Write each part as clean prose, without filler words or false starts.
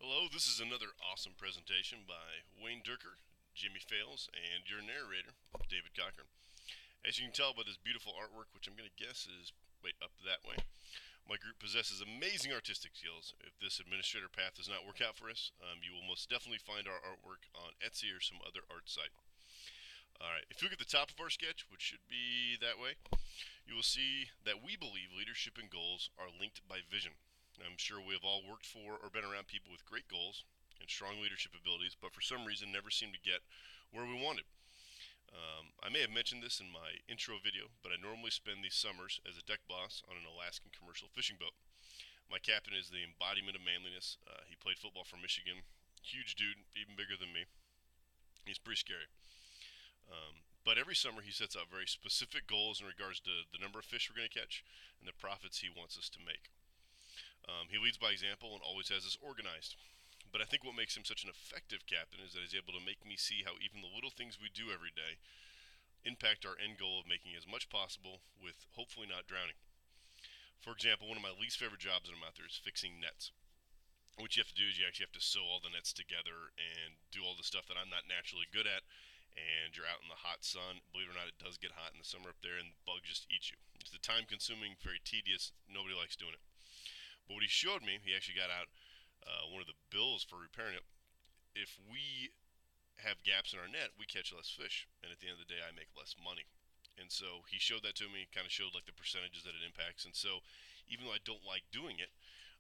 Hello, this is another awesome presentation by Wayne Durker, Jimmy Fails, and your narrator, David Cochran. As you can tell by this beautiful artwork, which I'm going to guess is, wait, up that way, my group possesses amazing artistic skills. If this administrator path does not work out for us, you will most definitely find our artwork on Etsy or some other art site. Alright, if you look at the top of our sketch, which should be that way, you will see that we believe leadership and goals are linked by vision. I'm sure we have all worked for or been around people with great goals and strong leadership abilities, but for some reason never seem to get where we wanted. I may have mentioned this in my intro video, but I normally spend these summers as a deck boss on an Alaskan commercial fishing boat. My captain is the embodiment of manliness. He played football for Michigan. Huge dude, even bigger than me. He's pretty scary. But every summer he sets out very specific goals in regards to the number of fish we're going to catch and the profits he wants us to make. He leads by example and always has us organized. But I think what makes him such an effective captain is that he's able to make me see how even the little things we do every day impact our end goal of making as much possible with hopefully not drowning. For example, one of my least favorite jobs that I'm out there is fixing nets. What you have to do is you actually have to sew all the nets together and do all the stuff that I'm not naturally good at. And you're out in the hot sun. Believe it or not, it does get hot in the summer up there, and bugs just eat you. It's the time-consuming, very tedious. Nobody likes doing it. But what he showed me, he actually got out one of the bills for repairing it. If we have gaps in our net, we catch less fish, and at the end of the day, I make less money. And so he showed that to me, kind of showed like the percentages that it impacts. And so even though I don't like doing it,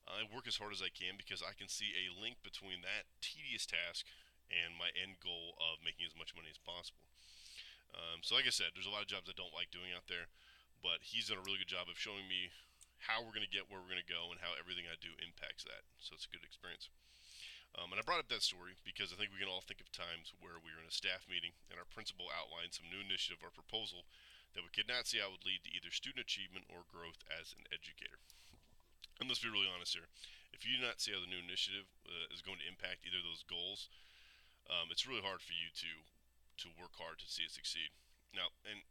I work as hard as I can because I can see a link between that tedious task and my end goal of making as much money as possible. So like I said, there's a lot of jobs I don't like doing out there, but he's done a really good job of showing me how we're going to get where we're going to go and how everything I do impacts that. So it's a good experience. And I brought up that story because I think we can all think of times where we were in a staff meeting and our principal outlined some new initiative or proposal that we could not see how it would lead to either student achievement or growth as an educator. And let's be really honest here. If you do not see how the new initiative is going to impact either of those goals, it's really hard for you to work hard to see it succeed. Now, and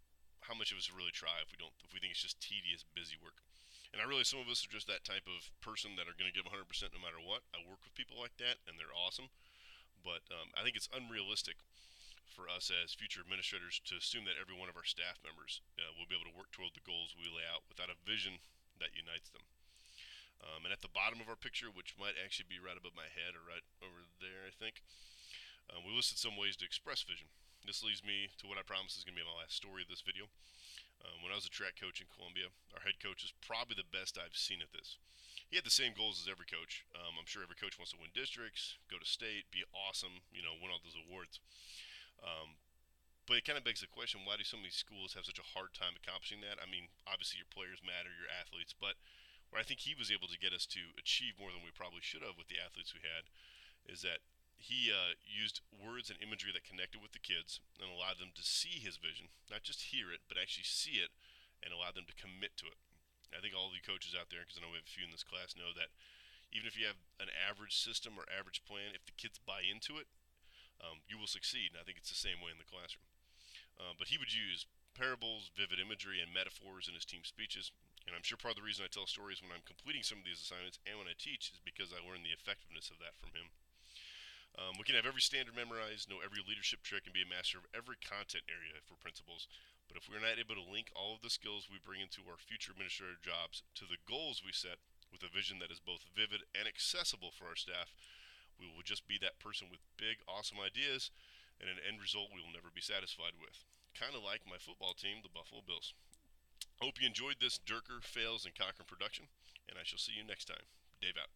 how much of us really try if we think it's just tedious, busy work. And I realize some of us are just that type of person that are going to give 100% no matter what. I work with people like that, and they're awesome. But I think it's unrealistic for us as future administrators to assume that every one of our staff members will be able to work toward the goals we lay out without a vision that unites them. And at the bottom of our picture, which might actually be right above my head or right over there, I think, we listed some ways to express vision. This leads me to what I promise is going to be my last story of this video. When I was a track coach in Columbia, our head coach is probably the best I've seen at this. He had the same goals as every coach. I'm sure every coach wants to win districts, go to state, be awesome, win all those awards. Um, but it kind of begs the question, why do so many schools have such a hard time accomplishing that? I mean, obviously your players matter, your athletes, but where I think he was able to get us to achieve more than we probably should have with the athletes we had is that he used words and imagery that connected with the kids and allowed them to see his vision, not just hear it, but actually see it and allow them to commit to it. I think all of you coaches out there, because I know we have a few in this class, know that even if you have an average system or average plan, if the kids buy into it, you will succeed. And I think it's the same way in the classroom. But he would use parables, vivid imagery, and metaphors in his team speeches. And I'm sure part of the reason I tell stories when I'm completing some of these assignments and when I teach is because I learned the effectiveness of that from him. We can have every standard memorized, know every leadership trick, and be a master of every content area for principals. But if we're not able to link all of the skills we bring into our future administrative jobs to the goals we set with a vision that is both vivid and accessible for our staff, we will just be that person with big, awesome ideas and an end result we will never be satisfied with. Kind of like my football team, the Buffalo Bills. Hope you enjoyed this Durker, Fails, and Cochran production, and I shall see you next time. Dave out.